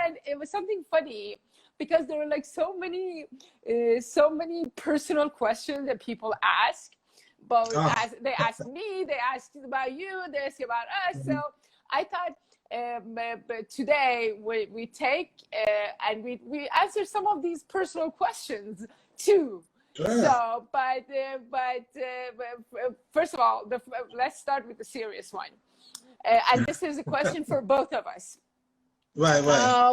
then it was something funny because there were like so many personal questions that people ask. But as they asked me, they asked about you, they asked about us. So I thought but today we take and we answer some of these personal questions too. Sure. So, but first of all, let's start with the serious one. And this is a question for both of us. Right.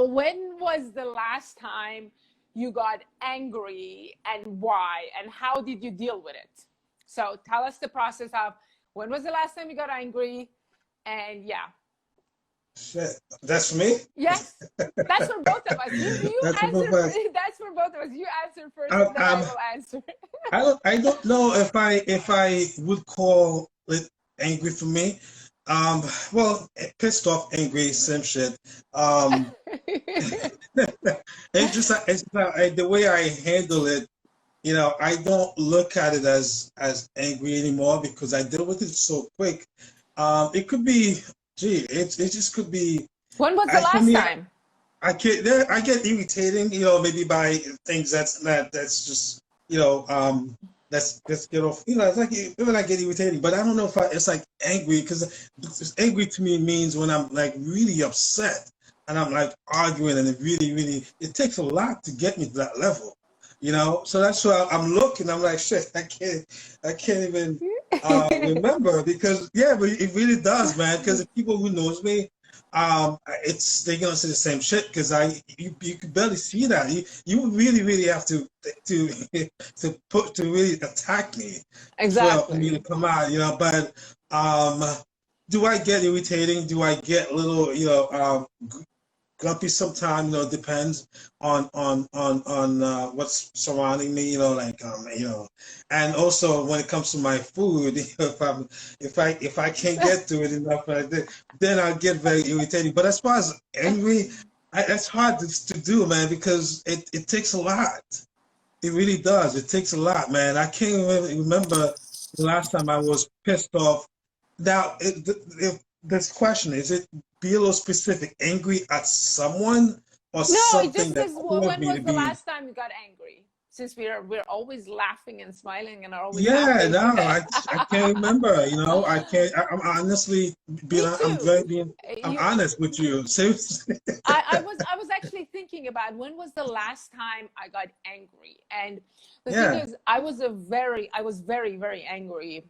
When was the last time you got angry, and why, and how did you deal with it? So tell us the process of when was the last time you got angry, and yeah. Shit. That's for me? Yes, that's for both of us. You That's answer. That's for both of us. You answer first, and then I will answer. I don't know if I would call it angry for me. Well, pissed off, angry, same shit. It's just the way I handle it. You know, I don't look at it as angry anymore because I deal with it so quick. It could be, it just could be. When was the last time? I get irritating, you know, maybe by things that's just, you know, let's get off. You know, it's like when I get irritating, but I don't know if it's like angry, because angry to me means when I'm like really upset and I'm like arguing, and it takes a lot to get me to that level. You know, so that's why I'm looking. I'm like, shit, I can't even remember, because yeah, but it really does, man. Because the people who knows me, they're gonna say the same shit, because you can barely see that. You really have to really attack me, exactly, for me to come out. You know, but do I get irritating? Do I get a little, you know, grumpy sometimes? You know, depends on what's surrounding me, you know, like you know. And also when it comes to my food, if I can't get to it enough, then I'll get very irritating. But as far as angry, that's hard to do, man, because it takes a lot. It really does. It takes a lot, man. I can't even remember the last time I was pissed off. Now, this question, is it be a little specific, angry at someone or something that when was the last time you got angry? Since we're always laughing and smiling and are always happy. No, I can't remember. You know, I'm honestly I'm honest with you. Seriously. I was actually thinking about when was the last time I got angry, and the thing is, I was very, very angry,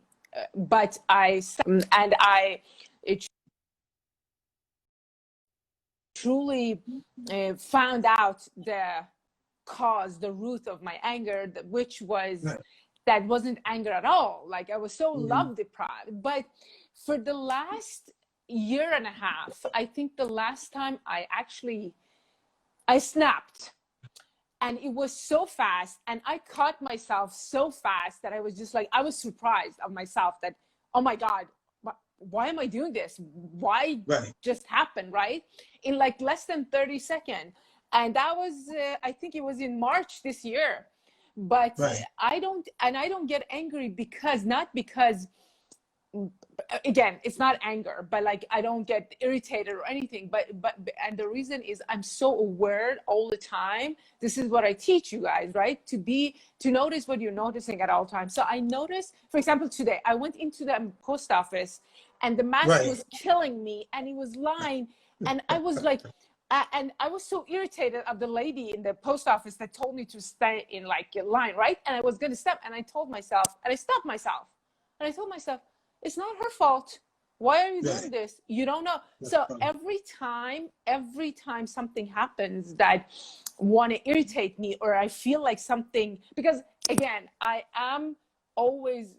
but it truly found out the root of my anger, which was that wasn't anger at all. Like, I was so love deprived. But for the last year and a half, I think the last time I snapped, and it was so fast, and I caught myself so fast that I was just like, I was surprised of myself that, oh my God, why am I doing this? Why just happened, right? In like less than 30 seconds. And that was, I think it was in March this year. But I don't get angry not because, again, it's not anger, but like, I don't get irritated or anything, and the reason is I'm so aware all the time. This is what I teach you guys, right? To notice what you're noticing at all times. So I noticed, for example, today I went into the post office, and the mask was killing me, and he was lying, and I was like, and I was so irritated of the lady in the post office that told me to stay in like a line, right? And I was going to stop, and I told myself, and I stopped myself, and I told myself, it's not her fault. Why are you doing this? You don't know. So every time something happens that want to irritate me, or I feel like something, because again, I'm always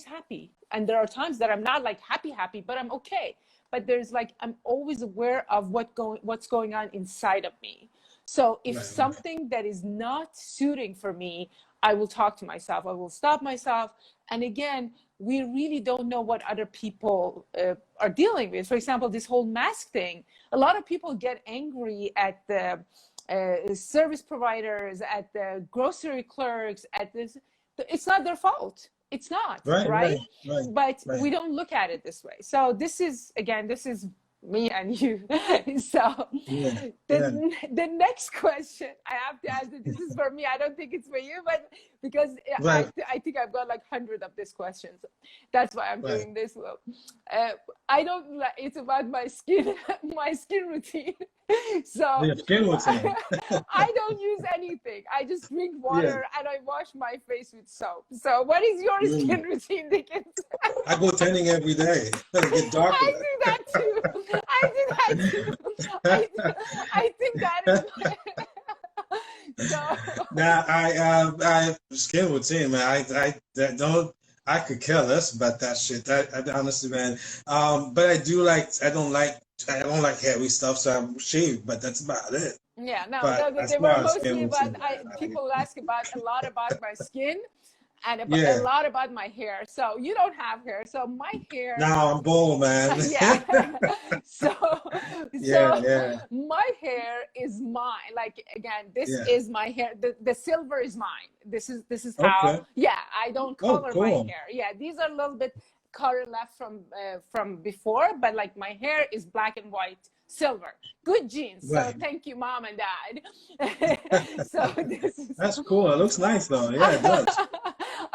happy. And there are times that I'm not like happy, but I'm okay. But there's like, I'm always aware of what's going on inside of me. So if something that is not suiting for me, I will talk to myself. I will stop myself. And again, we really don't know what other people are dealing with. For example, this whole mask thing. A lot of people get angry at the service providers, at the grocery clerks, at this. It's not their fault. It's not, right? But we don't look at it this way. So this is me and you. So Yeah, yeah, the next question I have to answer, this is for me. I don't think it's for you, but because right, I think I've got like 100 of these questions. That's why I'm right. doing this. Well, I don't like, it's about my skin, my skin routine. So The skin routine. I don't use anything. I just drink Yeah. water and I wash my face with soap. So what is your skin routine, Dickens? I go tanning every day. It get darker. I do that too. I do that too. I think that is my so Now I skin routine, man. I don't. I could care less about that shit. I honestly, man. But I don't like hairy stuff, so I shave. But that's about it. yeah, no, But as they far were as skin mostly about routine, man, people ask about a lot about my skin and a yeah. lot about my hair. So you don't have hair. So my hair Now I'm bald, man. yeah. So Yeah, so yeah, my hair is mine. Like again, this yeah. is my hair. The silver is mine. This is how Okay. yeah, I don't Oh, color my cool. hair. Yeah, these are a little bit color left from before, but like my hair is black and white silver. Good genes. So Right. thank you, mom and dad. So this is That's cool. It looks nice though. Yeah, it does.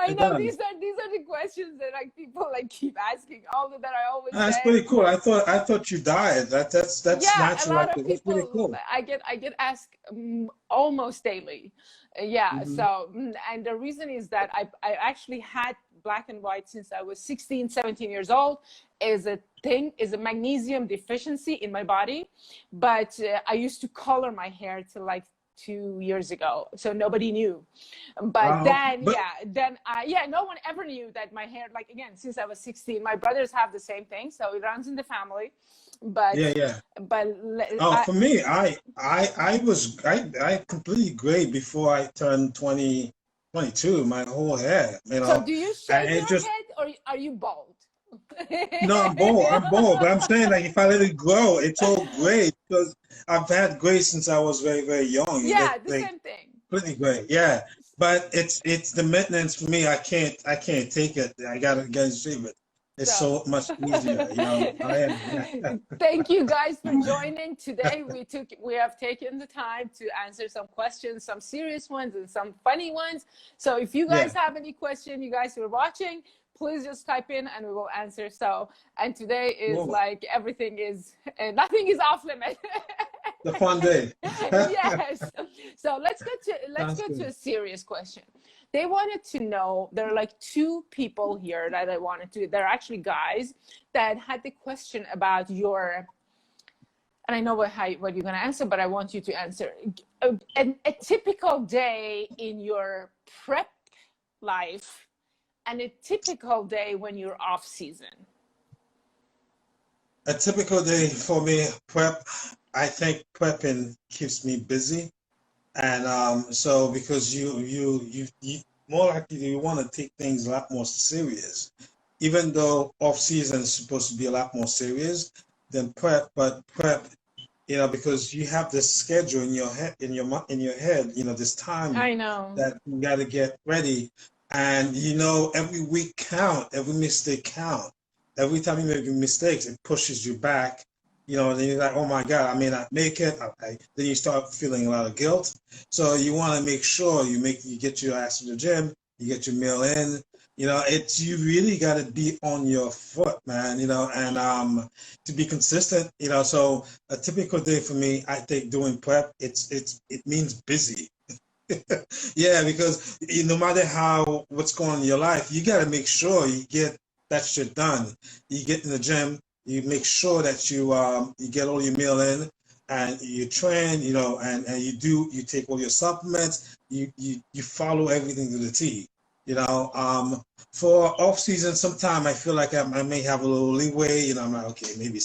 I It know does. these are the questions that like people like keep asking. All that I always That's say. pretty cool. I thought you died. That's Yeah, a natural. lot Like of that's pretty people cool. I get asked almost daily. Yeah, Hmm. so and the reason is that I actually had black and white since I was 16, 17 years old. Is a magnesium deficiency in my body, but I used to color my hair till like 2 years ago, so nobody knew. But then But yeah, no one ever knew that my hair, like again, since I was 16. My brothers have the same thing, so it runs in the family. But yeah, yeah. but Oh, I, for me, I completely gray before I turned 22. My whole hair, so do you and shave it your just head or are you bald? no, I'm bald. I'm bald, but I'm saying like if I let it grow, it's all gray because I've had gray since I was very, very young. Yeah, the Like same thing. completely gray. Yeah, but it's the maintenance for me. I can't take it. I gotta shave it. It's So so much easier, I am. Yeah. thank you guys for joining today. We have taken the time to answer some questions, some serious ones and some funny ones. So if you Yeah. guys have any question, you guys who are watching, please just type in and we will answer. So and today is Cool. like everything is nothing is off limit. The fun day. Yes. So let's Sounds go to good. a serious question. They wanted to know, there are like two people here that I wanted to, they're actually guys that had the question about your, and I know what you're going to answer, but I want you to answer a typical day in your prep life and a typical day when you're off season. A typical day for me, prep. I think prepping keeps me busy, and so because you more likely you want to take things a lot more serious, even though off season is supposed to be a lot more serious than prep. But prep, because you have this schedule in your head, in your head, this time I know. that you got to get ready, and every week count, every mistake count. Every time you make mistakes, it pushes you back. Then you're like, oh my God, I may not make it. Then you start feeling a lot of guilt. So you want to make sure you get your ass to the gym, you get your meal in. You really got to be on your foot, man. And to be consistent. So a typical day for me, I think doing prep, it means busy. Yeah, because no matter what's going on in your life, you got to make sure you get that shit done. You get in the gym, you make sure that you get all your meal in, and you train, and you take all your supplements, you follow everything to the T. For off season, sometime I feel like I may have a little leeway. I'm like, okay, maybe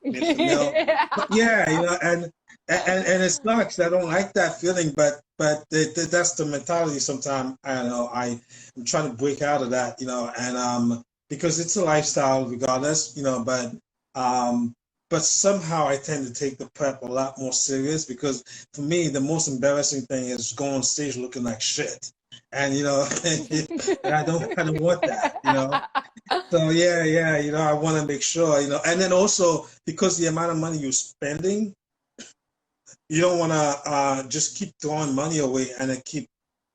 miss a meal, but yeah, and it sucks. I don't like that feeling, but that's the mentality. Sometimes I don't know. I'm trying to break out of that, and because it's a lifestyle, regardless, but somehow I tend to take the prep a lot more serious because for me, the most embarrassing thing is going on stage looking like shit. and and I don't want that. So yeah, I want to make sure, and then also because the amount of money you're spending, you don't want to just keep throwing money away and then keep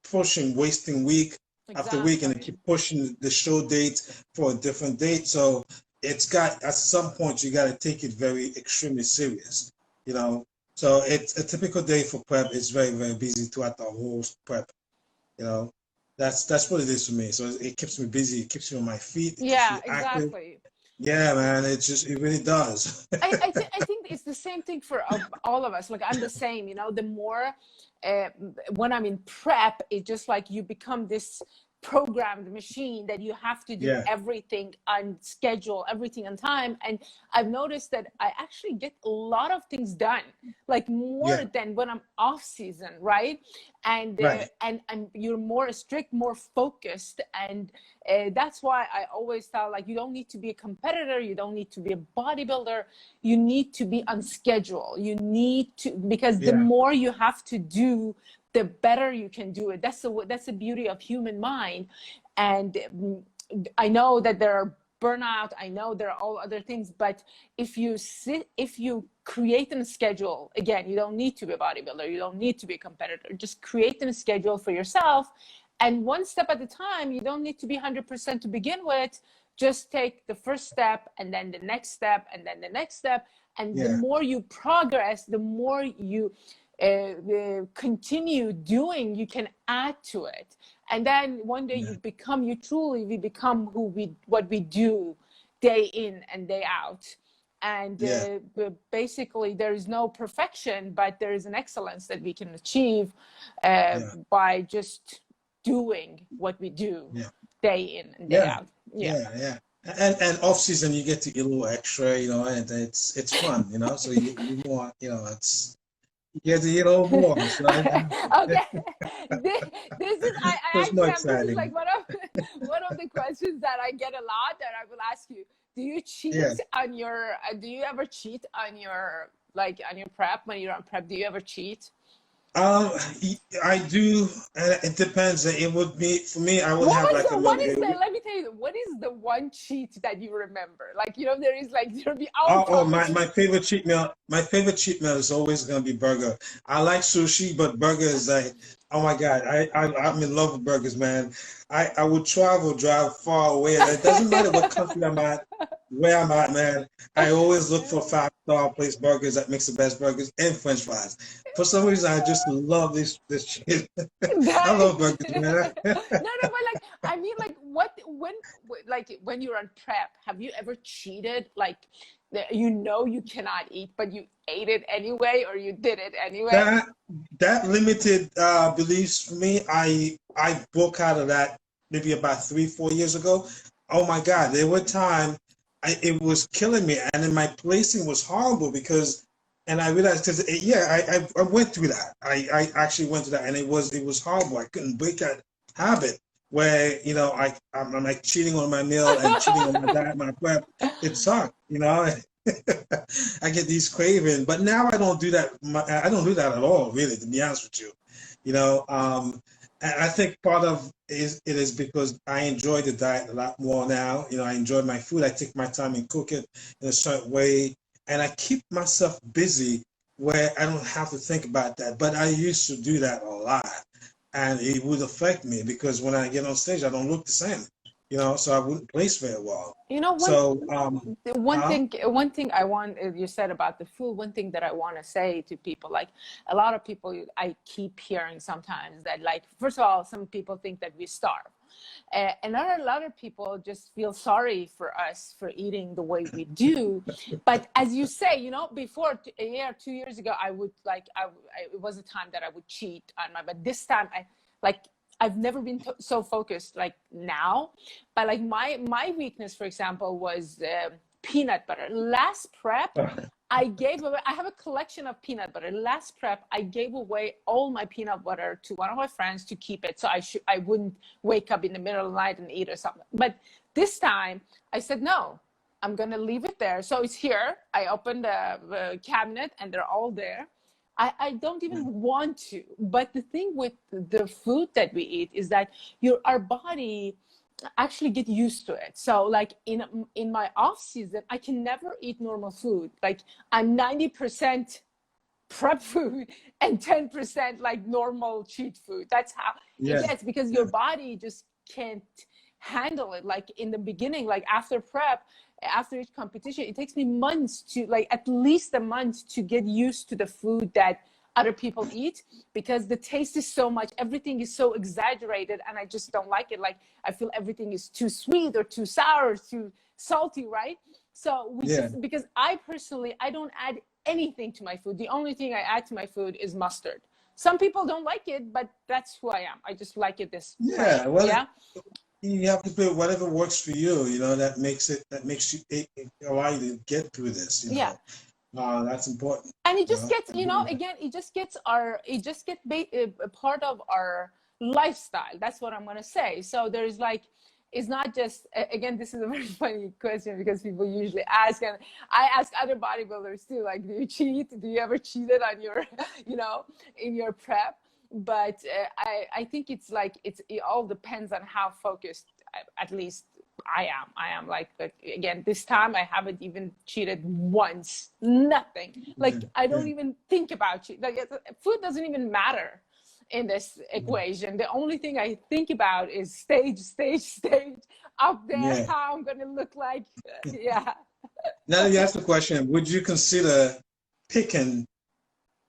pushing, wasting week after week, and then Exactly. keep pushing the show dates for a different date. So it's got, at some point, you got to take it very extremely serious, you know. So it's a typical day for prep. It's very, very busy throughout the whole prep, you know. That's what it is for me. So it keeps me busy. It keeps me on my feet. It keeps Yeah, me active. exactly. Yeah, man. It really does. I think it's the same thing for all of us. Like I'm the same, the more uh, when I'm in prep, it's just like you become this programmed machine that you have to do Yeah, everything on schedule, everything on time. And I've noticed that I actually get a lot of things done, like more yeah, than when I'm off season, right? right. And you're more strict, more focused, and that's why I always tell, like, you don't need to be a competitor, you don't need to be a bodybuilder, you need to be on schedule. You need to, because the Yeah, more you have to do, the better you can do it. That's the beauty of human mind. And I know that there are burnout, I know there are all other things, but if you create a schedule, again, you don't need to be a bodybuilder, you don't need to be a competitor, just create a schedule for yourself, and one step at a time. You don't need to be 100% to begin with. Just take the first step, and then the next step, and then the next step. And the yeah, more you progress, the more you continue doing, you can add to it. And then one day yeah, we become what we do day in and day out. And yeah, basically there is no perfection, but there is an excellence that we can achieve yeah, by just doing what we do yeah, day in and day yeah, out. Yeah. yeah. And off season you get to eat a little extra, and it's fun, So you want, you get to eat a little more. So Okay. This is I it's more actually have, this is like exciting. one of the questions that I get a lot, and I will ask you, do you cheat Yeah. on your do you ever cheat on your, like, on your prep? When you're on prep, do you ever cheat? Um, I do, and it depends. It would be for me. I would have like a What little. is the, let me tell you, what is the one cheat that you remember? Like, there is, like, there'll be our Oh, favorite cheat. my favorite cheat meal. My favorite cheat meal is always gonna be burger. I like sushi, but burger is like, oh my God, I'm in love with burgers, man. I would drive far away. It doesn't matter what country I'm at, where I'm at, man. I always look for five-star place burgers that makes the best burgers and French fries. For some reason, I just love this shit. I That love burgers, man. no, but like, I mean, like, like, when you're on prep, have you ever cheated? Like, you cannot eat, but you ate it anyway, or you did it anyway? That that limited beliefs for me, I broke out of that maybe about 3, 4 years ago. Oh my God, there were time it was killing me, and then my placing was horrible because, and I realized because yeah, I went through that. I actually went through that, and it was horrible. I couldn't break that habit where I'm like cheating on my meal and cheating on my diet, my prep. It sucked. I get these cravings, but now I don't do that. I don't do that at all, really, to be honest with you. And I think part of it is because I enjoy the diet a lot more now. I enjoy my food. I take my time and cook it in a certain way, and I keep myself busy where I don't have to think about that. But I used to do that a lot, and it would affect me because when I get on stage, I don't look the same. So I wouldn't place very well. You know, one So, one huh? thing one thing I want, you said about the food, one thing that I want to say to people, like, a lot of people, I keep hearing sometimes that, like, first of all, some people think that we starve, and a lot of people just feel sorry for us for eating the way we do. But as you say, before, a year, 2 years ago, I would, like, it was a time that I would cheat on but this time like I've never been so focused like now. But like, my weakness, for example, was peanut butter. Last prep, I gave away. I have a collection of peanut butter. Last prep, I gave away all my peanut butter to one of my friends to keep it, so I wouldn't wake up in the middle of the night and eat or something. But this time, I said no. I'm gonna leave it there. So it's here. I opened the cabinet, and they're all there. I don't even want to. But the thing with the food that we eat is that our body actually get used to it. So like in my off season, I can never eat normal food. Like I'm 90% prep food and 10% like normal cheat food. That's how it gets, because your body just can't handle it. Like in the beginning, like after prep, after each competition, it takes me months to, like at least a month to get used to the food that other people eat, because the taste is so much, everything is so exaggerated, and I just don't like it. Like I feel everything is too sweet or too sour or too salty, right? So just, because I personally, I don't add anything to my food. The only thing I add to my food is mustard. Some people don't like it, but that's who I am. I just like it this way. Well, you have to put whatever works for you, you know, that makes you allow you to get through this, you know. That's important. And it just gets, you know, again, it just gets a part of our lifestyle. That's what I'm going to say. So there's like, it's not just, again, this is a very funny question, because people usually ask, and I ask other bodybuilders too, like, do you cheat? Do you ever cheated on your, you know, in your prep? But I think it's like, it all depends on how focused, at least I am like, again, this time I haven't even cheated once, nothing. Like I don't even think about cheating. Like food doesn't even matter in this equation. The only thing I think about is stage up there, how I'm gonna look like. Now you ask the question, would you consider picking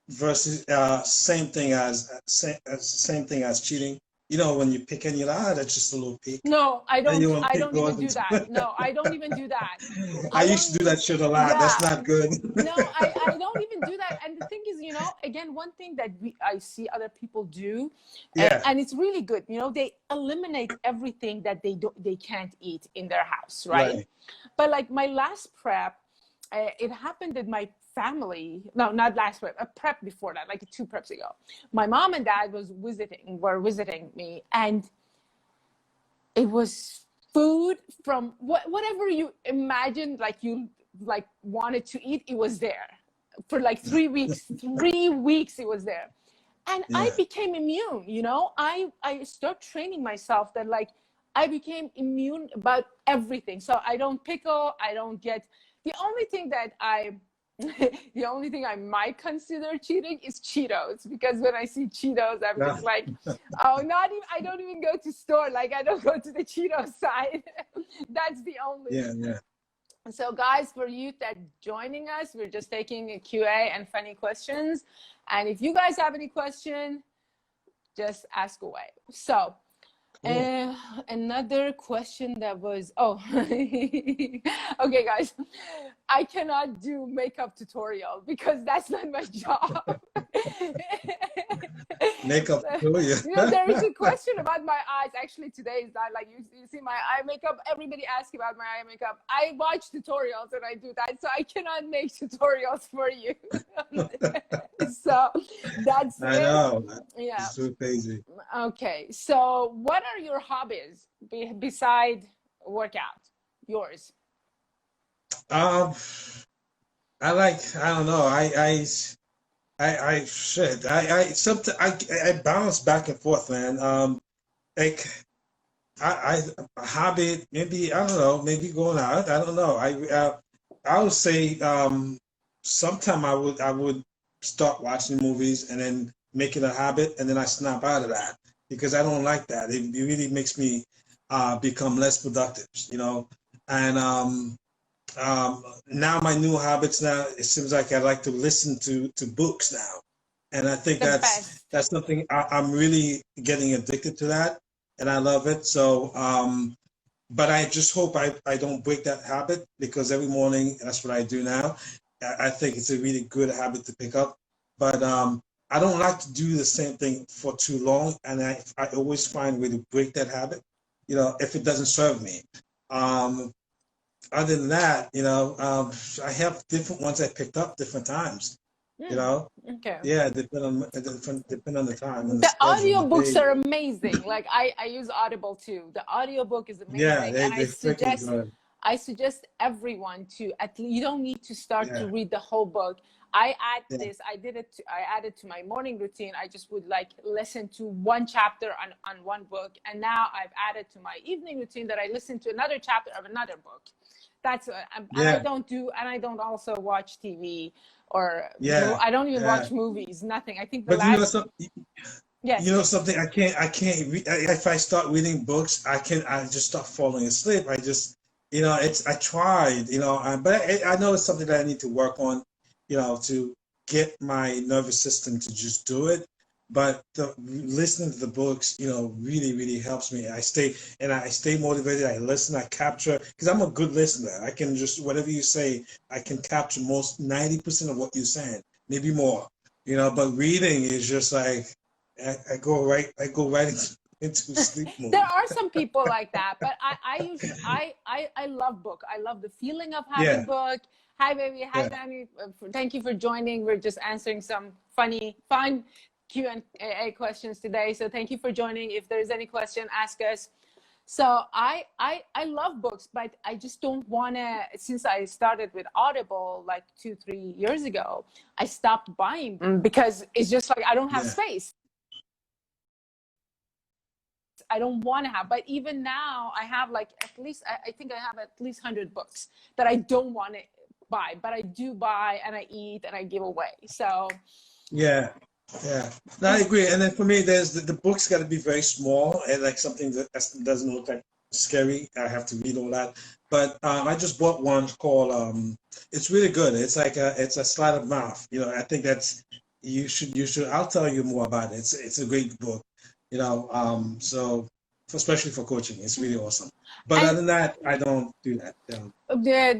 versus same thing as cheating? You know, when you pick and you're like, that's just a little peek. No, I don't even do that. No, I don't even do that. I used to do that shit a lot. That's not good. No, I don't even do that. And the thing is, you know, again, one thing that I see other people do, and it's really good, you know, they eliminate everything that they can't eat in their house, right? But like my last prep, it happened that my family, no, not last prep, a prep before that, like 2 preps ago, my mom and dad were visiting me, and it was food from whatever you imagined, like you like wanted to eat, it was there for like 3 weeks. 3 weeks it was there, and I became immune. You know, I started training myself that like I became immune about everything. So I don't pickle, I don't get, the only thing I might consider cheating is Cheetos, because when I see Cheetos, I'm just like, oh, I don't even go to store. Like I don't go to the Cheetos side. That's the only. So guys, for you that joining us, we're just taking a Q&A and funny questions. And if you guys have any question, just ask away. So another question that was, okay guys, I cannot do makeup tutorial because that's not my job. Makeup tutorial. You know, there is a question about my eyes. Actually, today is that, like, you see my eye makeup, everybody asks about my eye makeup. I watch tutorials and I do that, so I cannot make tutorials for you. So that's I know. Yeah. It's so crazy. Okay, so what are your hobbies beside workout? Yours? I don't know. I bounce back and forth, man. Like a hobby, maybe, I don't know, maybe going out. I don't know. I would say sometime I would start watching movies and then make it a habit, and then I snap out of that because I don't like that. It really makes me become less productive, you know. And now my new habits now, it seems like I like to listen to books now, and I think that's something I'm really getting addicted to that, and I love it. So but I just hope I don't break that habit, because every morning that's what I do now. I think it's a really good habit to pick up, but I don't like to do the same thing for too long, and I always find a way to break that habit, you know, if it doesn't serve me. Other than that, you know, I have different ones I picked up different times, you know. Okay. Yeah, depend on the time. And the audiobooks are amazing. Like I use Audible too. The audiobook is amazing. Yeah, and I suggest I suggest everyone to, you don't need to start Yeah. to read the whole book. I add Yeah. this, I added to my morning routine. I just would like listen to one chapter on one book. And now I've added to my evening routine that I listen to another chapter of another book. That's, and I don't also watch TV or I don't even watch movies, nothing. I think the But last. you know something, Yes. you know something, I can't read, if I start reading books, I just start falling asleep. I just, you know, I tried, you know, but I know it's something that I need to work on, you know, to get my nervous system to just do it. But listening to the books, you know, really, really helps me. I stay motivated. I listen, I capture, because I'm a good listener. I can just, whatever you say, I can capture most 90% of what you're saying, maybe more, you know, but reading is just like, I go right into sleep mode. There are some people like that, but I usually I love book. I love the feeling of having book. Hi baby, hi Danny. Thank you for joining. We're just answering some fun Q&A questions today. So thank you for joining. If there's any question, ask us. So I love books, but I just don't want to, since I started with Audible like 2-3 years ago, I stopped buying because it's just like I don't have space. I don't want to have, but even now I have like at least, I think I have at least 100 books that I don't want to buy, but I do buy and I eat and I give away. So yeah, no, I agree. And then for me, there's the books got to be very small and like something that doesn't look like scary. I have to read all that. But I just bought one called it's really good. It's like it's a sleight of mouth. You know, I think that's you should. I'll tell you more about it. It's a great book. You know, so especially for coaching, it's really awesome. But other than that, I don't do that.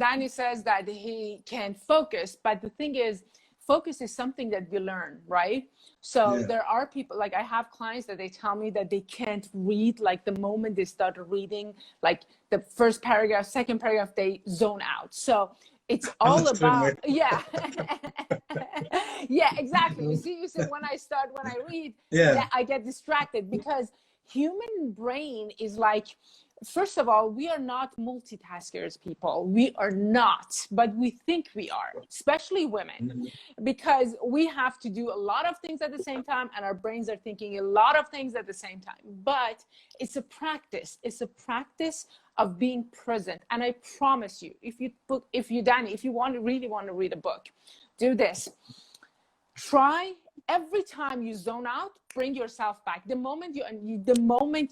Danny says that he can focus, but the thing is, focus is something that you learn, right? So there are people, like I have clients that they tell me that they can't read, like the moment they start reading, like the first paragraph, second paragraph, they zone out. So it's all about, yeah, exactly. You see, when I read, I get distracted because human brain is like, first of all, we are not multitaskers, people. We are not, but we think we are, especially women, because we have to do a lot of things at the same time, and our brains are thinking a lot of things at the same time. But it's a practice. It's a practice of being present. And I promise you, Danny, if you really want to read a book, do this. Try every time you zone out, bring yourself back. The moment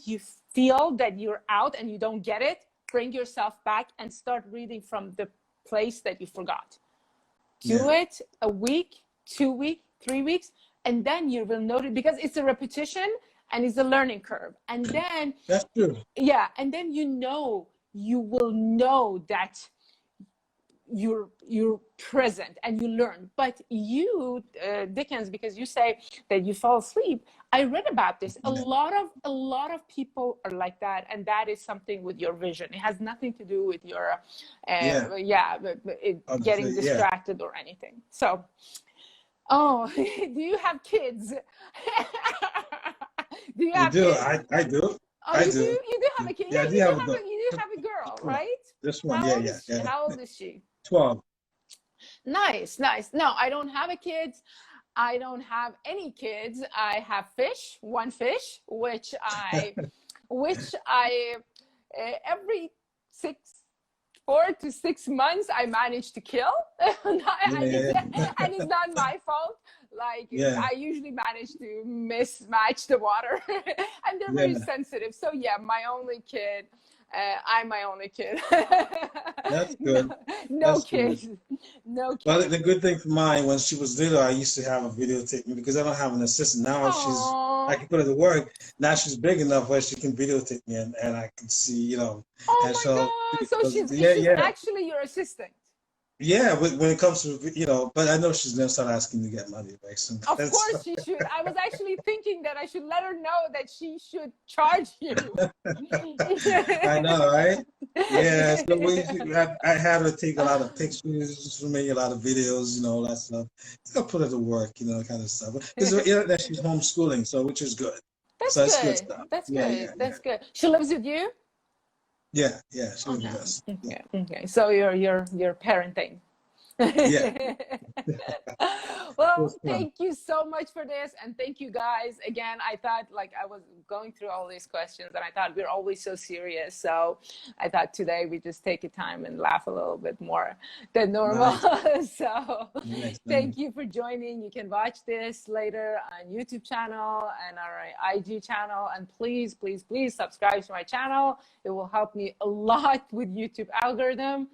you feel that you're out and you don't get it, bring yourself back and start reading from the place that you forgot. Do it a week, 2 weeks, 3 weeks, and then you will notice, because it's a repetition and it's a learning curve. And then that's true. Yeah, and then you will know that you're present and you learn. But you, Dickens, because you say that you fall asleep, I read about this. A lot of people are like that, and that is something with your vision. It has nothing to do with your getting distracted or anything. So do you have kids? Do you have kids? I do. Oh, you do have a kid. Yeah, you do have a girl, right? This one, How old is she? 12. Nice. No, I don't have a kid. I don't have any kids. I have one fish, which I every 4 to 6 months I manage to kill, and it's not my fault. Like I usually manage to mismatch the water, and they're very sensitive. So my only kid. I'm my only kid. That's good. No kids. No kids. Well, the good thing for mine, when she was little, I used to have a videotape me because I don't have an assistant. Now I can put her to work. Now she's big enough where she can videotape me and I can see, you know. Oh my God. So she's actually your assistant. Yeah, when it comes to, you know, but I know she's going to start asking to get money very soon. Of course she should. I was actually thinking that I should let her know that she should charge you. I know, right? Yeah, so I had her take a lot of pictures for me, a lot of videos, you know, all that stuff. I'll put her to work, you know, kind of stuff. Because that she's homeschooling, so which is good. That's good. That's good. That's good. She lives with you? Yeah, yeah, she was Okay. the best. Yeah. Okay. Okay. So you're parenting. Yeah. It Well, was fun. thank you so much for this, and thank you guys again. I thought, like, I was going through all these questions and I thought we're always so serious, so I thought today we just take a time and laugh a little bit more than normal. Nice. So Nice. thank Nice. you for joining. You can watch this later on YouTube channel and our IG channel, and please, please, please subscribe to my channel. It will help me a lot with YouTube algorithm.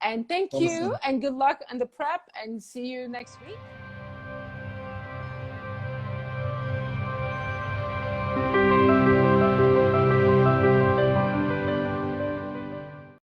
And thank you, Awesome. and good luck on the prep, and see you next week.